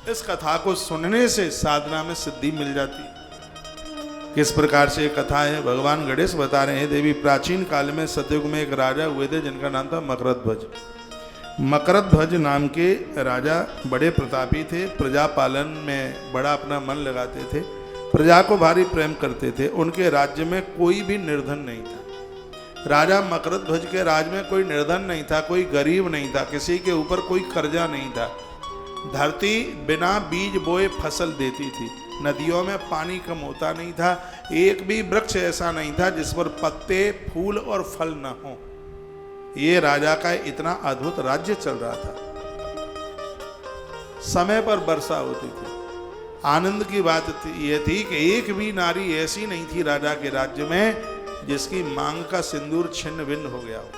इस कथा को सुनने से साधना में सिद्धि मिल जाती। किस प्रकार से कथा है, भगवान गणेश बता रहे हैं। देवी, प्राचीन काल में सतयुग में एक राजा हुए थे जिनका नाम था मकरध्वज। मकरध्वज नाम के राजा बड़े प्रतापी थे, प्रजा पालन में बड़ा अपना मन लगाते थे, प्रजा को भारी प्रेम करते थे। उनके राज्य में कोई भी निर्धन नहीं था। राजा मकरध्वज के राज में कोई निर्धन नहीं था, कोई गरीब नहीं था, किसी के ऊपर कोई कर्जा नहीं था। धरती बिना बीज बोए फसल देती थी, नदियों में पानी कम होता नहीं था, एक भी वृक्ष ऐसा नहीं था जिस पर पत्ते, फूल और फल न हो। ये राजा का इतना अद्भुत राज्य चल रहा था। समय पर वर्षा होती थी। आनंद की बात यह थी कि एक भी नारी ऐसी नहीं थी राजा के राज्य में जिसकी मांग का सिंदूर छिन्न भिन्न हो गया हो,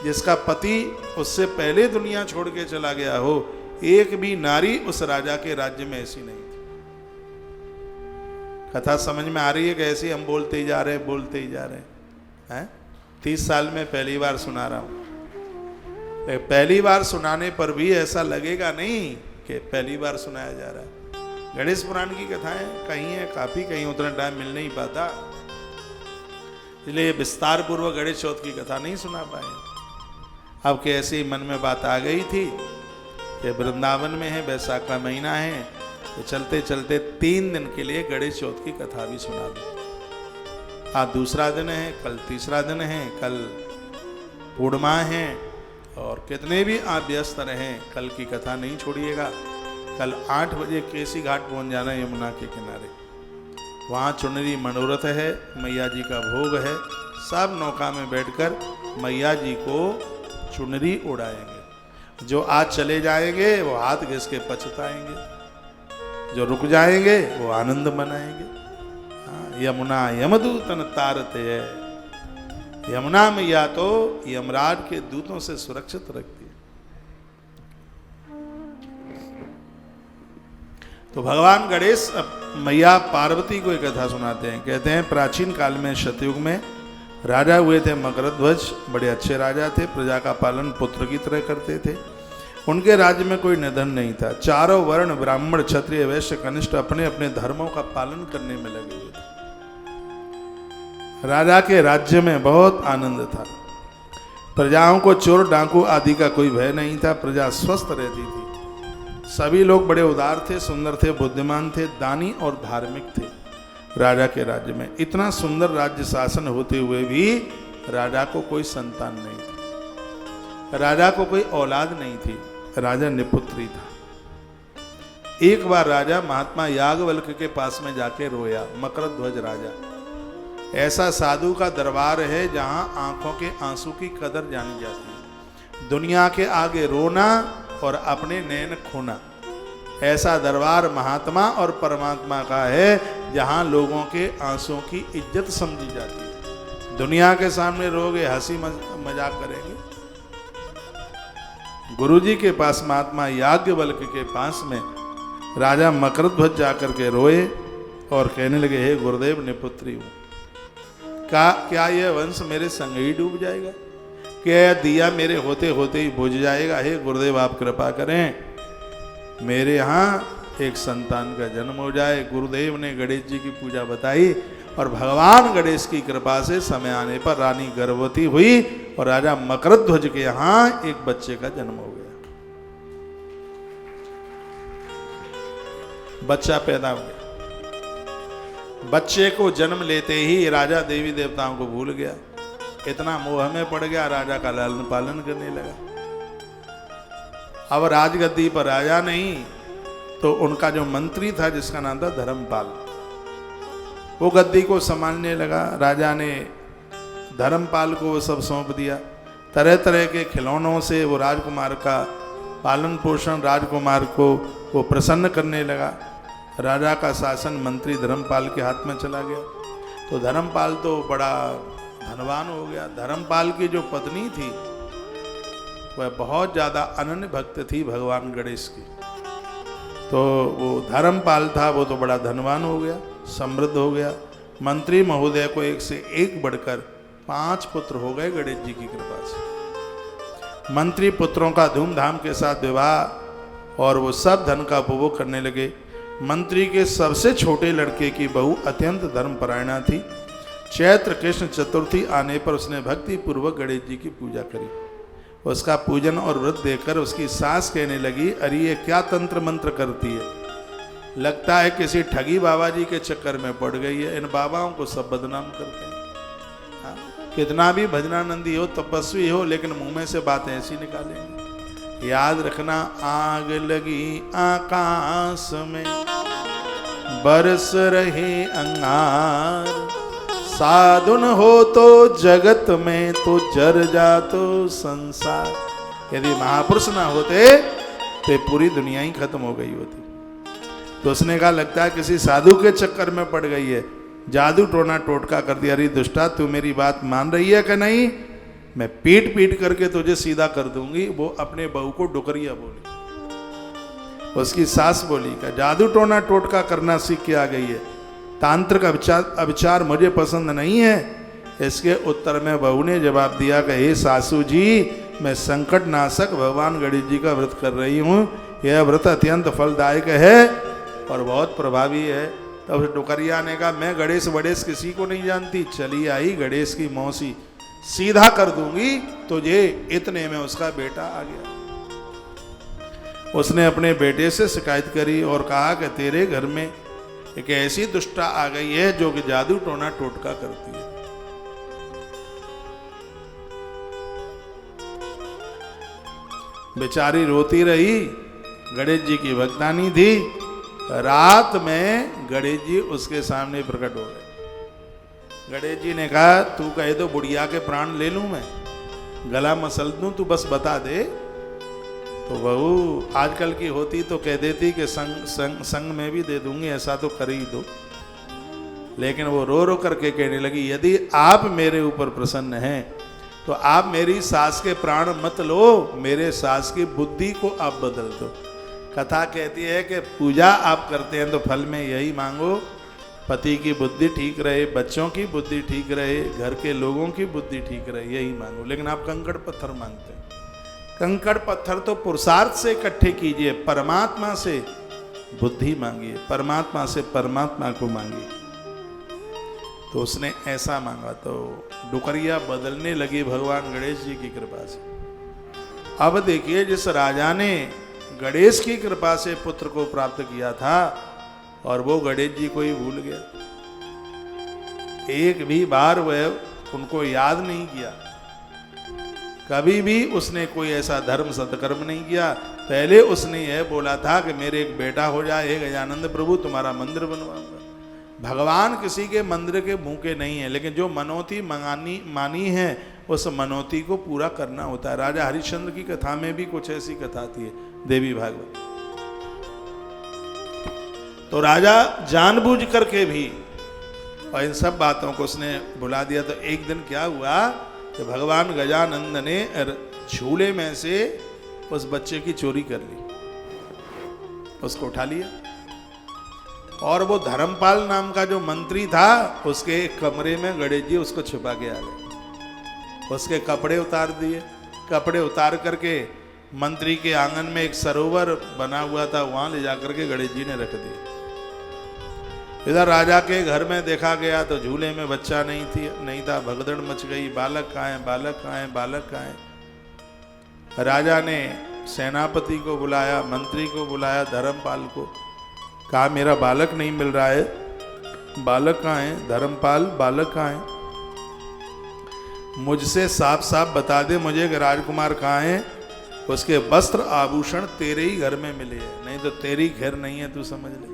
जिसका पति उससे पहले दुनिया छोड़ के चला गया हो। एक भी नारी उस राजा के राज्य में ऐसी नहीं थी। कथा समझ में आ रही है? कैसे हम बोलते ही जा रहे हैं। 30 साल में पहली बार सुना रहा हूं। पहली बार सुनाने पर भी ऐसा लगेगा नहीं कि पहली बार सुनाया जा रहा है। गणेश पुराण की कथाएं कहीं है काफी, कहीं उतना टाइम मिल नहीं पाता, इसलिए विस्तार पूर्वक गणेश चौथ की कथा नहीं सुना पाए। अब के ऐसे ही मन में बात आ गई थी कि वृंदावन में है, वैशाख का महीना है, तो चलते चलते 3 दिन के लिए गणेश चौथ की कथा भी सुना दो। आज दूसरा दिन है, कल तीसरा दिन है, कल पूर्णिमा है, और कितने भी आप व्यस्त रहें कल की कथा नहीं छोड़िएगा। कल 8 बजे केसी घाट पहुंच जाना, यमुना के किनारे। वहाँ चुनरी मनोरथ है, मैया जी का भोग है। सब नौका में बैठकर मैया जी को चुनरी उड़ाएंगे। जो आज चले जाएंगे वो हाथ घिस के पछताएंगे, जो रुक जाएंगे वो आनंद मनाएंगे। यमुना यमदूतन तारते है। यमुना मैया तो यमराज के दूतों से सुरक्षित रखती है। तो भगवान गणेश मैया पार्वती को एक कथा सुनाते हैं। कहते हैं प्राचीन काल में सतयुग में राजा हुए थे मकरध्वज। बड़े अच्छे राजा थे, प्रजा का पालन पुत्र की तरह करते थे। उनके राज्य में कोई निधन नहीं था। चारों वर्ण ब्राह्मण, क्षत्रिय, वैश्य, कनिष्ठ अपने अपने धर्मों का पालन करने में लगे हुए थे। राजा के राज्य में बहुत आनंद था। प्रजाओं को चोर डाकू आदि का कोई भय नहीं था। प्रजा स्वस्थ रहती थी। सभी लोग बड़े उदार थे, सुंदर थे, बुद्धिमान थे, दानी और धार्मिक थे। राजा के राज्य में इतना सुंदर राज्य शासन होते हुए भी राजा को कोई संतान नहीं थी, राजा को कोई औलाद नहीं थी। राजा निपुत्री था। एक बार राजा महात्मा याज्ञवल्क्य के पास में जाके रोया। मकरध्वज राजा, ऐसा साधु का दरबार है जहां आंखों के आंसू की कदर जानी जाती है। दुनिया के आगे रोना और अपने नैन खोना, ऐसा दरबार महात्मा और परमात्मा का है जहां लोगों के आंसुओं की इज्जत समझी जाती है। दुनिया के सामने रोगे, हंसी मजाक करेंगे। गुरुजी के पास, महात्मा याज्ञवल्क्य के पास में राजा मकरध्वज जाकर के रोए और कहने लगे, हे गुरुदेव, निपुत्री हूं, क्या यह वंश मेरे संग ही डूब जाएगा? क्या यह दिया मेरे होते होते ही बुझ जाएगा? हे गुरुदेव, आप कृपा करें, मेरे यहाँ एक संतान का जन्म हो जाए। गुरुदेव ने गणेश जी की पूजा बताई और भगवान गणेश की कृपा से समय आने पर रानी गर्भवती हुई और राजा मकरध्वज के यहाँ एक बच्चे का जन्म हो गया। बच्चा पैदा हो गया। बच्चे को जन्म लेते ही राजा देवी देवताओं को भूल गया। इतना मोह में पड़ गया, राजा का लालन पालन करने लगा। अब राजगद्दी पर राजा नहीं तो उनका जो मंत्री था जिसका नाम था धर्मपाल, वो गद्दी को संभालने लगा। राजा ने धर्मपाल को वो सब सौंप दिया। तरह तरह के खिलौनों से वो राजकुमार का पालन पोषण, राजकुमार को वो प्रसन्न करने लगा। राजा का शासन मंत्री धर्मपाल के हाथ में चला गया। तो धर्मपाल तो बड़ा धनवान हो गया। धर्मपाल की जो पत्नी थी वह बहुत ज़्यादा अनन्य भक्त थी भगवान गणेश की। तो वो धर्मपाल था, वो तो बड़ा धनवान हो गया, समृद्ध हो गया। मंत्री महोदय को एक से एक बढ़कर 5 पुत्र हो गए गणेश जी की कृपा से। मंत्री पुत्रों का धूमधाम के साथ विवाह और वो सब धन का उपभोग करने लगे। मंत्री के सबसे छोटे लड़के की बहू अत्यंत धर्मपरायणा थी। चैत्र कृष्ण चतुर्थी आने पर उसने भक्ति पूर्वक गणेश जी की पूजा करी। उसका पूजन और व्रत देखकर उसकी सास कहने लगी, अरे ये क्या तंत्र मंत्र करती है, लगता है किसी ठगी बाबा जी के चक्कर में पड़ गई है। इन बाबाओं को सब बदनाम करते हैं। हाँ? कितना भी भजनानंदी हो, तपस्वी हो, लेकिन मुंह में से बातें ऐसी निकालेंगे। याद रखना, आग लगी आकाश में बरस रहे अंगार, साधुन हो तो जगत में तो जर जातो संसार। यदि महापुरुष ना होते तो पूरी दुनिया ही खत्म हो गई होती। तो उसने कहा, लगता है किसी साधु के चक्कर में पड़ गई है, जादू टोना टोटका कर दिया। अरे दुष्टा, तू मेरी बात मान रही है कि नहीं? मैं पीट पीट करके तुझे सीधा कर दूंगी। वो अपने बहू को डुकरिया बोली। उसकी सास बोली का जादू टोना टोटका करना सीख के आ गई है, तांत्रिक अविचार मुझे पसंद नहीं है। इसके उत्तर में बहू ने जवाब दिया कि हे सासू जी, मैं संकट नाशक भगवान गणेश जी का व्रत कर रही हूँ। यह व्रत अत्यंत फलदायक है और बहुत प्रभावी है। तब डुकरिया ने कहा, मैं गणेश वणेश किसी को नहीं जानती, चली आई गणेश की मौसी, सीधा कर दूंगी तुझे। इतने में उसका बेटा आ गया। उसने अपने बेटे से शिकायत करी और कहा कि तेरे घर में एक ऐसी दुष्टा आ गई है जो कि जादू टोना टोटका करती है। बेचारी रोती रही, गणेश जी की भक्तानी थी। रात में गणेश जी उसके सामने प्रकट हो गए। गणेश जी ने कहा, तू कहे तो बुढ़िया के प्राण ले लूं, मैं गला मसल दूं, तू बस बता दे। तो बहू आजकल की होती तो कह देती कि संग में भी दे दूंगी, ऐसा तो कर ही दो। लेकिन वो रो रो करके कहने लगी, यदि आप मेरे ऊपर प्रसन्न हैं तो आप मेरी सास के प्राण मत लो, मेरे सास की बुद्धि को आप बदल दो। कथा कहती है कि पूजा आप करते हैं तो फल में यही मांगो, पति की बुद्धि ठीक रहे, बच्चों की बुद्धि ठीक रहे, घर के लोगों की बुद्धि ठीक रहे, यही मांगो। लेकिन आप कंकड़ पत्थर मांगते हैं। कंकड़ पत्थर तो पुरुषार्थ से इकट्ठे कीजिए, परमात्मा से बुद्धि मांगिए, परमात्मा से परमात्मा को मांगिए। तो उसने ऐसा मांगा तो डुकरिया बदलने लगी भगवान गणेश जी की कृपा से। अब देखिए, जिस राजा ने गणेश की कृपा से पुत्र को प्राप्त किया था और वो गणेश जी को ही भूल गया, एक भी बार वह उनको याद नहीं किया। कभी भी उसने कोई ऐसा धर्म सत्कर्म नहीं किया। पहले उसने यह बोला था कि मेरे एक बेटा हो जाए, हे गजानंद प्रभु तुम्हारा मंदिर बनवाऊंगा। भगवान किसी के मंदिर के भूखे नहीं है, लेकिन जो मनौती मानी है उस मनौती को पूरा करना होता है। राजा हरिश्चंद्र की कथा में भी कुछ ऐसी कथा थी, देवी भागवत। तो राजा जानबूझ करके भी और इन सब बातों को उसने भुला दिया। तो एक दिन क्या हुआ कि भगवान गजानंद ने झूले में से उस बच्चे की चोरी कर ली, उसको उठा लिया और वो धर्मपाल नाम का जो मंत्री था उसके एक कमरे में गणेश जी उसको छुपा के आ गए। उसके कपड़े उतार दिए, कपड़े उतार करके मंत्री के आंगन में एक सरोवर बना हुआ था, वहां ले जाकर के गणेश जी ने रख दिए। इधर राजा के घर में देखा गया तो झूले में बच्चा नहीं था। भगदड़ मच गई, बालक कहाँ है, बालक कहाँ है, बालक कहाँ है। राजा ने सेनापति को बुलाया, मंत्री को बुलाया, धर्मपाल को कहा मेरा बालक नहीं मिल रहा है, बालक कहाँ है? धर्मपाल बालक कहाँ है? मुझसे साफ साफ बता दे मुझे कि राजकुमार कहाँ है। उसके वस्त्र आभूषण तेरे ही घर में मिले हैं, नहीं तो तेरी घर नहीं है, तू समझ ले।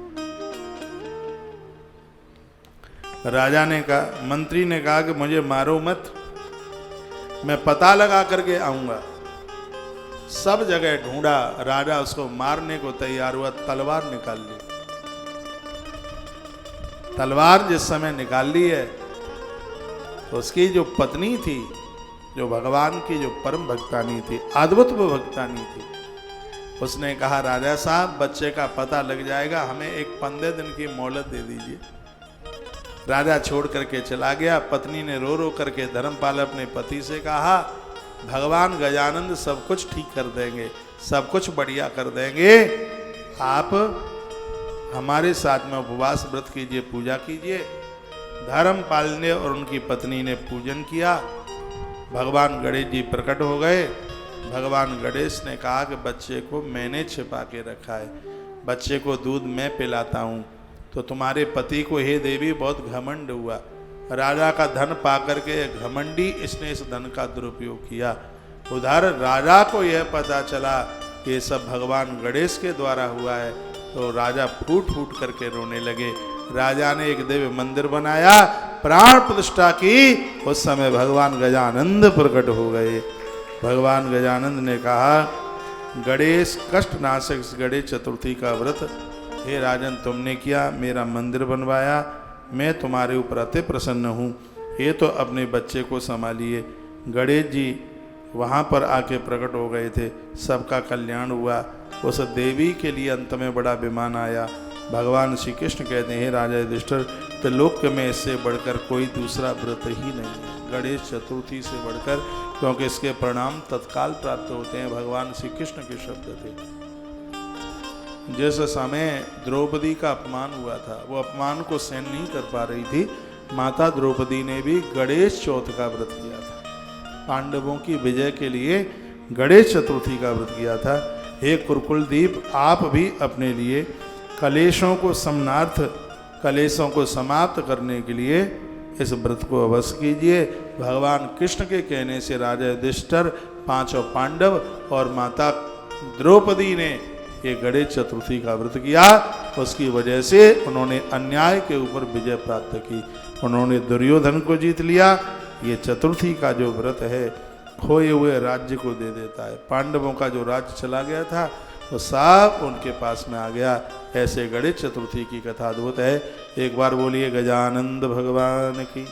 राजा ने कहा, मंत्री ने कहा कि मुझे मारो मत, मैं पता लगा करके आऊंगा। सब जगह ढूंढा, राजा उसको मारने को तैयार हुआ, तलवार निकाल ली। तलवार जिस समय निकाल ली है, उसकी जो पत्नी थी, जो भगवान की जो परम भक्तानी थी, अद्भुत भक्तानी थी, उसने कहा राजा साहब बच्चे का पता लग जाएगा, हमें एक 15 दिन की मोहलत दे दीजिए। राजा छोड़ करके चला गया। पत्नी ने रो रो करके, धर्मपाल अपने पति से कहा भगवान गजानंद सब कुछ ठीक कर देंगे, सब कुछ बढ़िया कर देंगे, आप हमारे साथ में उपवास व्रत कीजिए, पूजा कीजिए। धर्मपाल ने और उनकी पत्नी ने पूजन किया। भगवान गणेश जी प्रकट हो गए। भगवान गणेश ने कहा कि बच्चे को मैंने छिपा के रखा है, बच्चे को दूध मैं पिलाता हूँ। तो तुम्हारे पति को हे देवी बहुत घमंड हुआ, राजा का धन पाकर के घमंडी इसने इस धन का दुरुपयोग किया। उधर राजा को यह पता चला कि ये सब भगवान गणेश के द्वारा हुआ है, तो राजा फूट फूट करके रोने लगे। राजा ने एक दिव्य मंदिर बनाया, प्राण प्रतिष्ठा की। उस समय भगवान गजानंद प्रकट हो गए। भगवान गजानंद ने कहा, गणेश कष्टनाशक गणेश चतुर्थी का व्रत हे राजन तुमने किया, मेरा मंदिर बनवाया, मैं तुम्हारे ऊपर अति प्रसन्न हूँ। ये तो अपने बच्चे को संभालिए। गणेश जी वहाँ पर आके प्रकट हो गए थे, सबका कल्याण हुआ। उस देवी के लिए अंत में बड़ा विमान आया। भगवान श्री कृष्ण कहते हैं, राजा युधिष्ठिर, त्रिलोक में इससे बढ़कर कोई दूसरा व्रत ही नहीं है, गणेश चतुर्थी से बढ़कर, क्योंकि इसके परिणाम तत्काल प्राप्त होते हैं। भगवान श्री कृष्ण के शब्द थे। जिस समय द्रौपदी का अपमान हुआ था, वो अपमान को सहन नहीं कर पा रही थी, माता द्रौपदी ने भी गणेश चौथ का व्रत किया था। पांडवों की विजय के लिए गणेश चतुर्थी का व्रत किया था। हे कुरुकुलदीप, आप भी अपने लिए कलेशों को समनार्थ, कलेशों को समाप्त करने के लिए इस व्रत को अवश्य कीजिए। भगवान कृष्ण के कहने से राजा युधिष्ठिर, पांचों पांडव और माता द्रौपदी ने ये गणेश चतुर्थी का व्रत किया। उसकी वजह से उन्होंने अन्याय के ऊपर विजय प्राप्त की, उन्होंने दुर्योधन को जीत लिया। ये चतुर्थी का जो व्रत है, खोए हुए राज्य को दे देता है। पांडवों का जो राज्य चला गया था, वो सब उनके पास में आ गया। ऐसे गणेश चतुर्थी की कथा अद्भुत है। एक बार बोलिए गजानंद भगवान की।